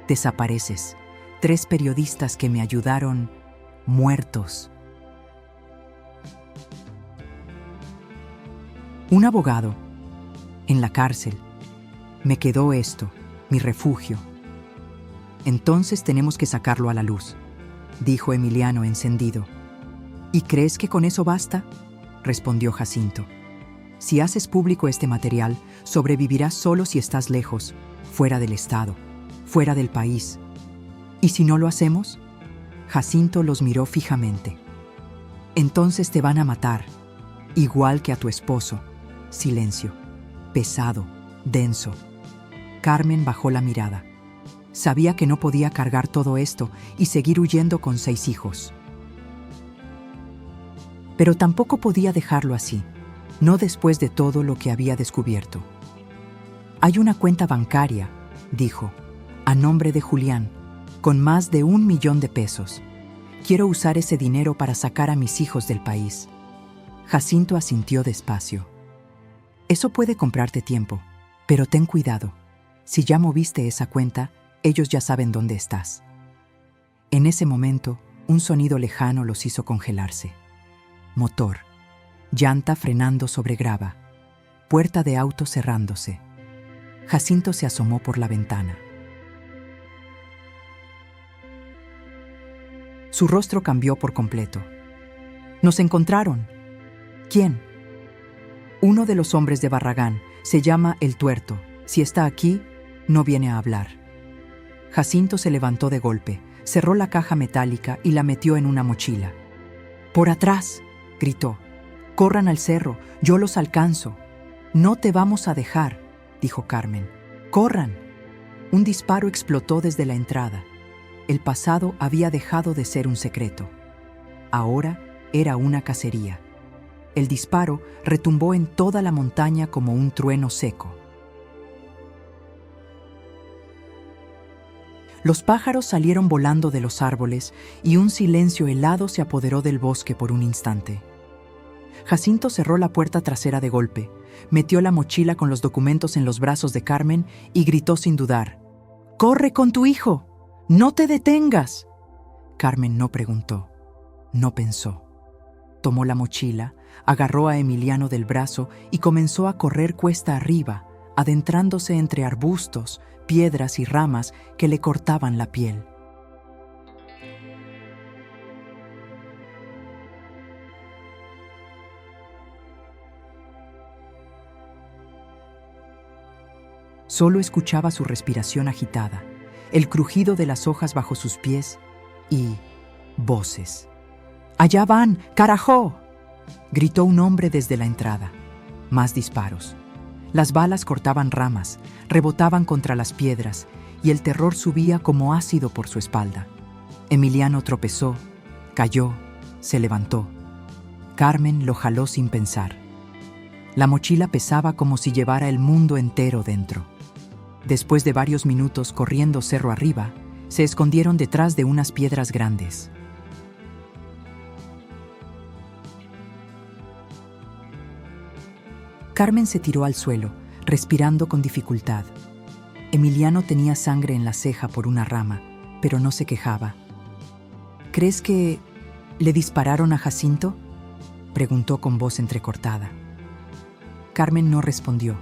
Speaker 1: Desapareces. 3 periodistas que me ayudaron, muertos. Un abogado, en la cárcel. Me quedó esto, mi refugio. Entonces tenemos que sacarlo a la luz, dijo Emiliano encendido. ¿Y crees que con eso basta?, respondió Jacinto. Si haces público este material, sobrevivirás solo si estás lejos, fuera del Estado, fuera del país. ¿Y si no lo hacemos? Jacinto los miró fijamente. Entonces te van a matar, igual que a tu esposo. Silencio, pesado, denso. Carmen bajó la mirada. Sabía que no podía cargar todo esto y seguir huyendo con 6 hijos. Pero tampoco podía dejarlo así. No después de todo lo que había descubierto. Hay una cuenta bancaria, dijo, a nombre de Julián, con más de 1 millón de pesos. Quiero usar ese dinero para sacar a mis hijos del país. Jacinto asintió despacio. Eso puede comprarte tiempo, pero ten cuidado. Si ya moviste esa cuenta, ellos ya saben dónde estás. En ese momento, un sonido lejano los hizo congelarse. Motor. Llanta frenando sobre grava, puerta de auto cerrándose. Jacinto se asomó por la ventana. Su rostro cambió por completo. «Nos encontraron». «¿Quién?» «Uno de los hombres de Barragán. Se llama El Tuerto. Si está aquí, no viene a hablar». Jacinto se levantó de golpe, cerró la caja metálica y la metió en una mochila. «¡Por atrás!», gritó. «Corran al cerro, yo los alcanzo». «No te vamos a dejar», dijo Carmen. «¡Corran!». Un disparo explotó desde la entrada. El pasado había dejado de ser un secreto. Ahora era una cacería. El disparo retumbó en toda la montaña como un trueno seco. Los pájaros salieron volando de los árboles y un silencio helado se apoderó del bosque por un instante. Jacinto cerró la puerta trasera de golpe, metió la mochila con los documentos en los brazos de Carmen y gritó sin dudar: «¡Corre con tu hijo! ¡No te detengas!». Carmen no preguntó, no pensó. Tomó la mochila, agarró a Emiliano del brazo y comenzó a correr cuesta arriba, adentrándose entre arbustos, piedras y ramas que le cortaban la piel. Solo escuchaba su respiración agitada, el crujido de las hojas bajo sus pies y voces. «¡Allá van! ¡Carajo!», gritó un hombre desde la entrada. Más disparos. Las balas cortaban ramas, rebotaban contra las piedras y el terror subía como ácido por su espalda. Emiliano tropezó, cayó, se levantó. Carmen lo jaló sin pensar. La mochila pesaba como si llevara el mundo entero dentro. Después de varios minutos corriendo cerro arriba, se escondieron detrás de unas piedras grandes. Carmen se tiró al suelo, respirando con dificultad. Emiliano tenía sangre en la ceja por una rama, pero no se quejaba. «¿Crees que ¿Le dispararon a Jacinto?, preguntó con voz entrecortada. Carmen no respondió.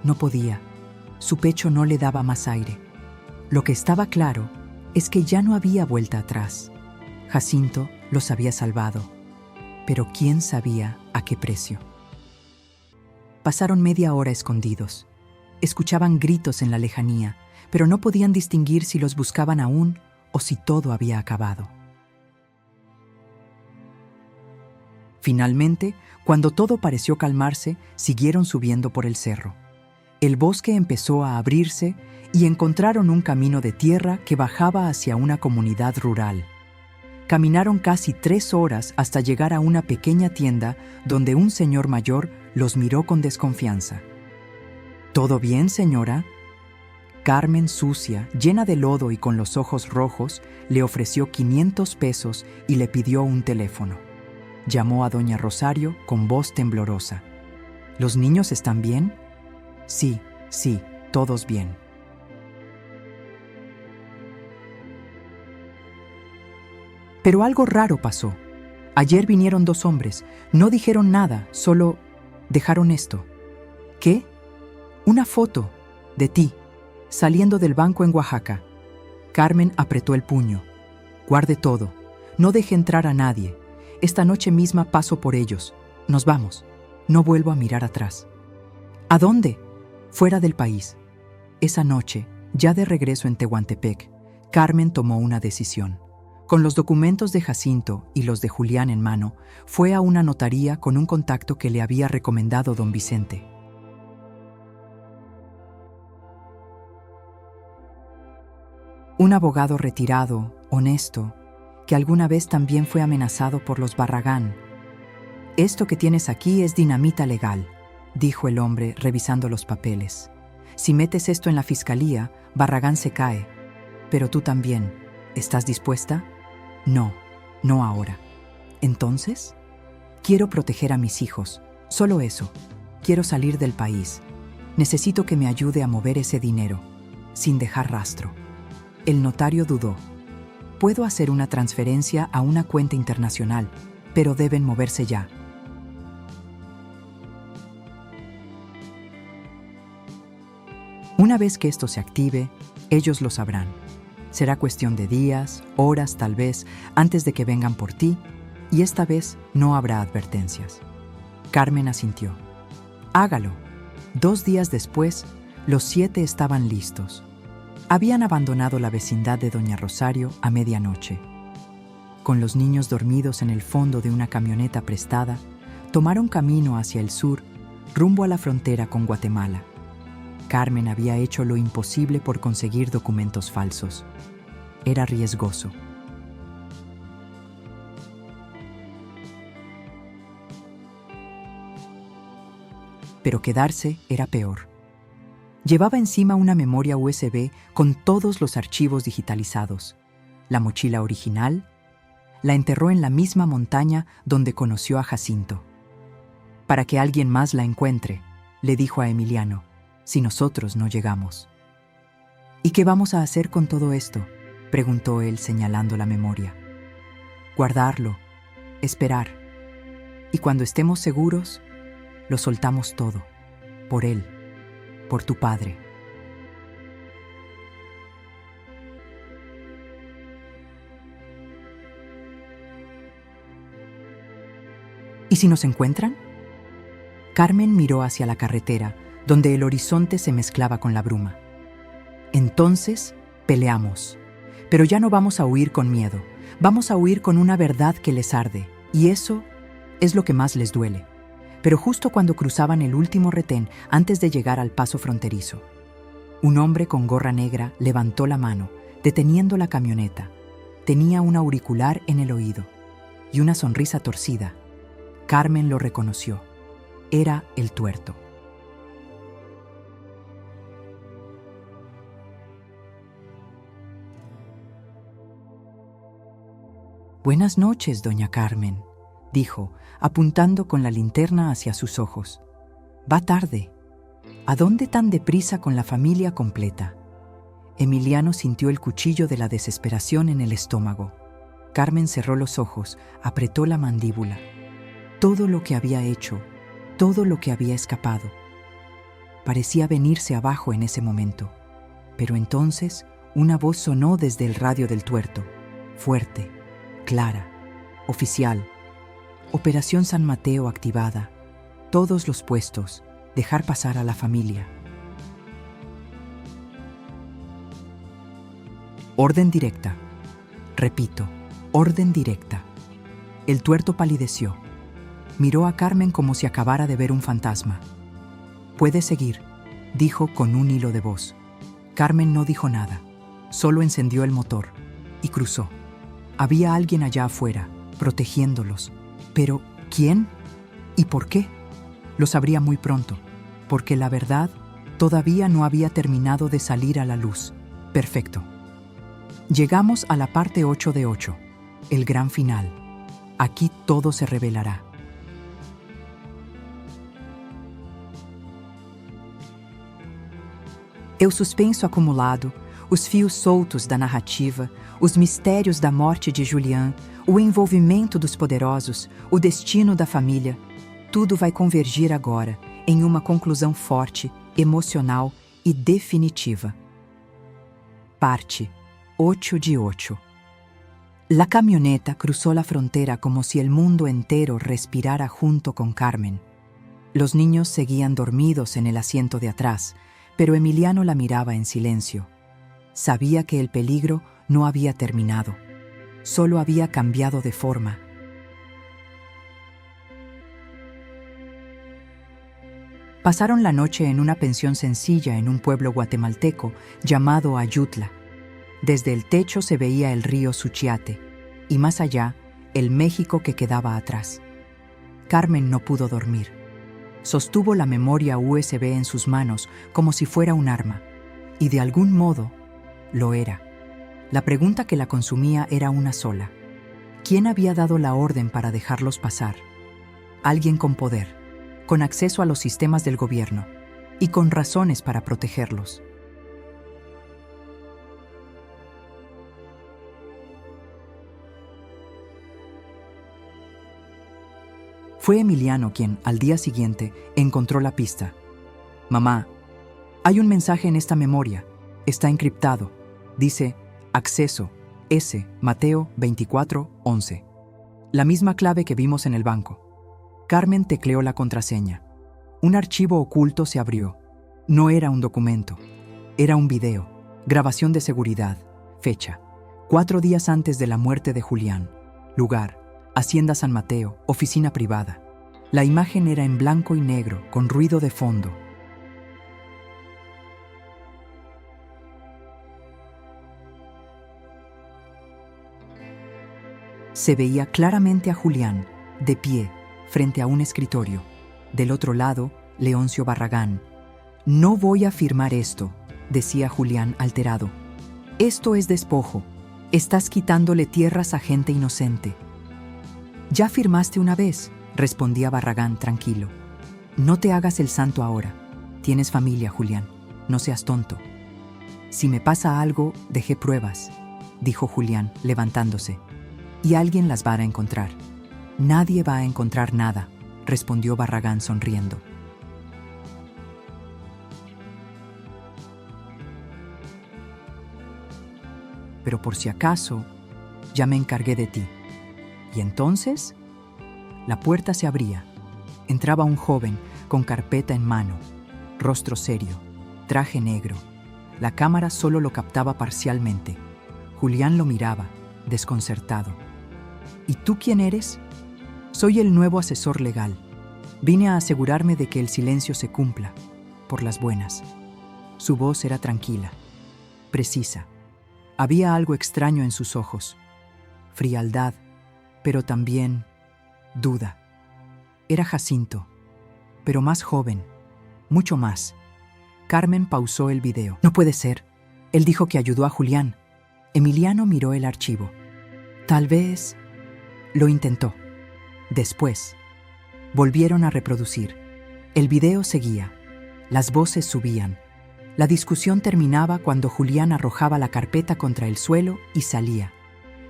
Speaker 1: No podía. Su pecho no le daba más aire. Lo que estaba claro es que ya no había vuelta atrás. Jacinto los había salvado, pero quién sabía a qué precio. Pasaron media hora escondidos. Escuchaban gritos en la lejanía, pero no podían distinguir si los buscaban aún o si todo había acabado. Finalmente, cuando todo pareció calmarse, siguieron subiendo por el cerro. El bosque empezó a abrirse y encontraron un camino de tierra que bajaba hacia una comunidad rural. Caminaron casi 3 horas hasta llegar a una pequeña tienda donde un señor mayor los miró con desconfianza. ¿Todo bien, señora? Carmen, sucia, llena de lodo y con los ojos rojos, le ofreció 500 pesos y le pidió un teléfono. Llamó a doña Rosario con voz temblorosa. ¿Los niños están bien? Sí, todos bien. Pero algo raro pasó. Ayer vinieron 2 hombres. No dijeron nada, solo dejaron esto. ¿Qué? Una foto de ti, saliendo del banco en Oaxaca. Carmen apretó el puño. Guarde todo. No deje entrar a nadie. Esta noche misma paso por ellos. Nos vamos. No vuelvo a mirar atrás. ¿A dónde? Fuera del país. Esa noche, ya de regreso en Tehuantepec, Carmen tomó una decisión. Con los documentos de Jacinto y los de Julián en mano, fue a una notaría con un contacto que le había recomendado don Vicente. Un abogado retirado, honesto, que alguna vez también fue amenazado por los Barragán. «Esto que tienes aquí es dinamita legal», dijo el hombre revisando los papeles. «Si metes esto en la fiscalía, Barragán se cae. Pero tú también. ¿Estás dispuesta?» «No, no ahora». «¿Entonces?» «Quiero proteger a mis hijos. Solo eso. Quiero salir del país. Necesito que me ayude a mover ese dinero, sin dejar rastro». El notario dudó. «Puedo hacer una transferencia a una cuenta internacional, pero deben moverse ya». Una vez que esto se active, ellos lo sabrán. Será cuestión de días, horas tal vez, antes de que vengan por ti, y esta vez no habrá advertencias. Carmen asintió. «Hágalo». 2 días después, los 7 estaban listos. Habían abandonado la vecindad de doña Rosario a medianoche. Con los niños dormidos en el fondo de una camioneta prestada, tomaron camino hacia el sur, rumbo a la frontera con Guatemala. Carmen había hecho lo imposible por conseguir documentos falsos. Era riesgoso. Pero quedarse era peor. Llevaba encima una memoria USB con todos los archivos digitalizados. La mochila original la enterró en la misma montaña donde conoció a Jacinto. «Para que alguien más la encuentre», le dijo a Emiliano, «si nosotros no llegamos». «¿Y qué vamos a hacer con todo esto?», preguntó él señalando la memoria. «Guardarlo, esperar. Y cuando estemos seguros, lo soltamos todo, por él, por tu padre». ¿Y si nos encuentran? Carmen miró hacia la carretera, donde el horizonte se mezclaba con la bruma. «Entonces, peleamos. Pero ya no vamos a huir con miedo. Vamos a huir con una verdad que les arde. Y eso es lo que más les duele». Pero justo cuando cruzaban el último retén, antes de llegar al paso fronterizo, un hombre con gorra negra levantó la mano, deteniendo la camioneta. Tenía un auricular en el oído y una sonrisa torcida. Carmen lo reconoció. Era el Tuerto. «Buenas noches, doña Carmen», dijo, apuntando con la linterna hacia sus ojos. «Va tarde. ¿A dónde tan deprisa con la familia completa?» Emiliano sintió el cuchillo de la desesperación en el estómago. Carmen cerró los ojos, apretó la mandíbula. Todo lo que había hecho, todo lo que había escapado, parecía venirse abajo en ese momento. Pero entonces una voz sonó desde el radio del tuerto, fuerte, clara, oficial. Operación San Mateo activada. Todos los puestos. Dejar pasar a la familia. Orden directa. Repito, orden directa. El tuerto palideció. Miró a Carmen como si acabara de ver un fantasma. «Puede seguir», dijo con un hilo de voz. Carmen no dijo nada, solo encendió el motor y cruzó. Había alguien allá afuera, protegiéndolos. Pero, ¿quién? ¿Y por qué? Lo sabría muy pronto, porque la verdad todavía no había terminado de salir a la luz. Perfecto. Llegamos a la parte 8 de 8, el gran final. Aquí todo se revelará. O suspenso acumulado, os fios soltos da narrativa, os mistérios da morte de Julián, o envolvimento dos poderosos, o destino da família, tudo vai convergir agora em uma conclusão forte, emocional e definitiva. Parte 8 de 8. La camioneta cruzó la frontera como si el mundo entero respirara junto con Carmen. Los niños seguían dormidos en el asiento de atrás, pero Emiliano la miraba en silencio. Sabía que el peligro no había terminado, solo había cambiado de forma. Pasaron la noche en una pensión sencilla en un pueblo guatemalteco llamado Ayutla. Desde el techo se veía el río Suchiate y más allá, el México que quedaba atrás. Carmen no pudo dormir. Sostuvo la memoria USB en sus manos como si fuera un arma, y de algún modo lo era. La pregunta que la consumía era una sola. ¿Quién había dado la orden para dejarlos pasar? Alguien con poder, con acceso a los sistemas del gobierno y con razones para protegerlos. Fue Emiliano quien, al día siguiente, encontró la pista. «Mamá, hay un mensaje en esta memoria. Está encriptado. Dice, acceso, S, Mateo 24:11. La misma clave que vimos en el banco». Carmen tecleó la contraseña. Un archivo oculto se abrió. No era un documento. Era un video. Grabación de seguridad. Fecha. 4 días antes de la muerte de Julián. Lugar. Hacienda San Mateo, oficina privada. La imagen era en blanco y negro, con ruido de fondo. Se veía claramente a Julián, de pie, frente a un escritorio. Del otro lado, Leoncio Barragán. «No voy a firmar esto», decía Julián alterado. «Esto es despojo. Estás quitándole tierras a gente inocente». «Ya firmaste una vez», respondía Barragán tranquilo. «No te hagas el santo ahora. Tienes familia, Julián. No seas tonto». «Si me pasa algo, dejé pruebas», dijo Julián, levantándose. «Y alguien las va a encontrar». «Nadie va a encontrar nada», respondió Barragán sonriendo. «Pero por si acaso, ya me encargué de ti». ¿Y entonces? La puerta se abría. Entraba un joven con carpeta en mano, rostro serio, traje negro. La cámara solo lo captaba parcialmente. Julián lo miraba, desconcertado. «¿Y tú quién eres?» «Soy el nuevo asesor legal. Vine a asegurarme de que el silencio se cumpla, por las buenas». Su voz era tranquila, precisa. Había algo extraño en sus ojos. Frialdad, pero también duda. Era Jacinto, pero más joven, mucho más. Carmen pausó el video. «No puede ser. Él dijo que ayudó a Julián». Emiliano miró el archivo. «Tal vez...» Lo intentó. Después, volvieron a reproducir. El video seguía. Las voces subían. La discusión terminaba cuando Julián arrojaba la carpeta contra el suelo y salía.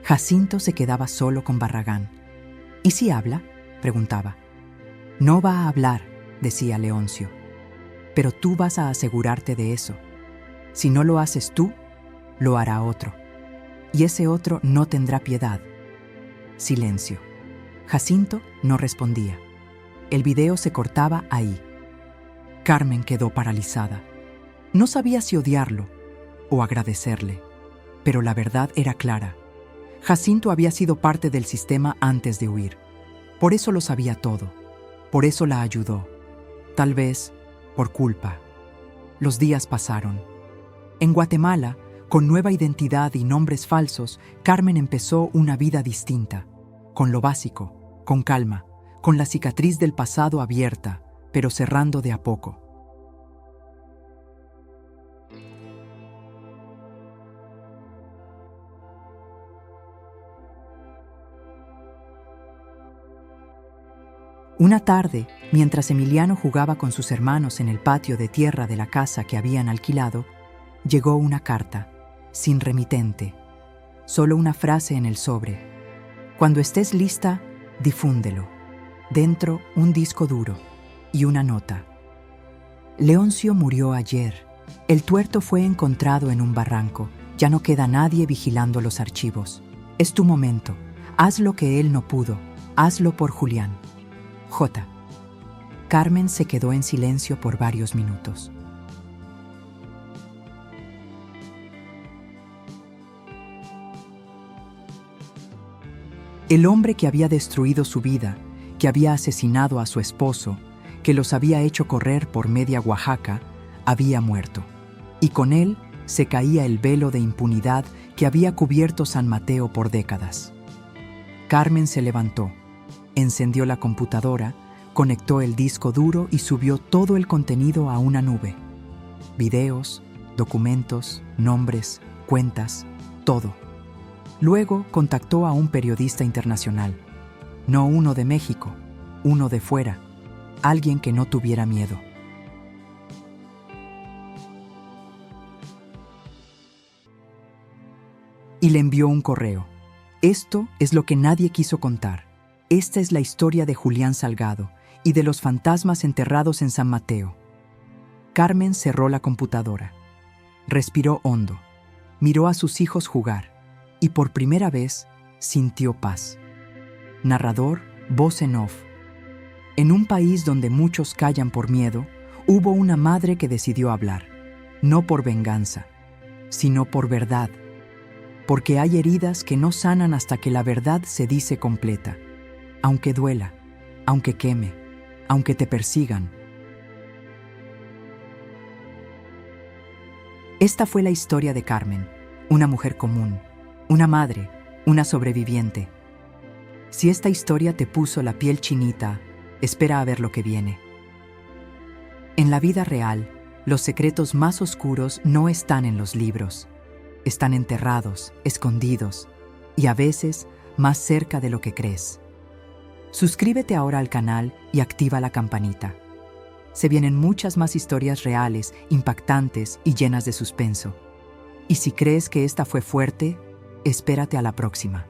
Speaker 1: Jacinto se quedaba solo con Barragán. ¿Y si habla?, preguntaba. No va a hablar, decía Leoncio. Pero tú vas a asegurarte de eso. Si no lo haces tú, lo hará otro. Y ese otro no tendrá piedad. Silencio. Jacinto no respondía. El video se cortaba ahí. Carmen quedó paralizada. No sabía si odiarlo o agradecerle, pero la verdad era clara. Jacinto había sido parte del sistema antes de huir. Por eso lo sabía todo. Por eso la ayudó. Tal vez por culpa. Los días pasaron. En Guatemala, con nueva identidad y nombres falsos, Carmen empezó una vida distinta, con lo básico, con calma, con la cicatriz del pasado abierta, pero cerrando de a poco. Una tarde, mientras Emiliano jugaba con sus hermanos en el patio de tierra de la casa que habían alquilado, llegó una carta, sin remitente, solo una frase en el sobre. Cuando estés lista, difúndelo. Dentro, un disco duro y una nota. Leoncio murió ayer. El tuerto fue encontrado en un barranco. Ya no queda nadie vigilando los archivos. Es tu momento. Haz lo que él no pudo. Hazlo por Julián. J. Carmen se quedó en silencio por varios minutos. El hombre que había destruido su vida, que había asesinado a su esposo, que los había hecho correr por media Oaxaca, había muerto. Y con él se caía el velo de impunidad que había cubierto San Mateo por décadas. Carmen se levantó, encendió la computadora, conectó el disco duro y subió todo el contenido a una nube. Videos, documentos, nombres, cuentas, todo. Luego contactó a un periodista internacional. No uno de México, uno de fuera. Alguien que no tuviera miedo. Y le envió un correo. Esto es lo que nadie quiso contar. Esta es la historia de Julián Salgado y de los fantasmas enterrados en San Mateo. Carmen cerró la computadora. Respiró hondo. Miró a sus hijos jugar. Y por primera vez sintió paz. Narrador, voz en off. En un país donde muchos callan por miedo, hubo una madre que decidió hablar. No por venganza, sino por verdad. Porque hay heridas que no sanan hasta que la verdad se dice completa. Aunque duela, aunque queme, aunque te persigan. Esta fue la historia de Carmen, una mujer común, una madre, una sobreviviente. Si esta historia te puso la piel chinita, espera a ver lo que viene. En la vida real, los secretos más oscuros no están en los libros. Están enterrados, escondidos, y a veces más cerca de lo que crees. Suscríbete ahora al canal y activa la campanita. Se vienen muchas más historias reales, impactantes y llenas de suspenso. Y si crees que esta fue fuerte, espérate a la próxima.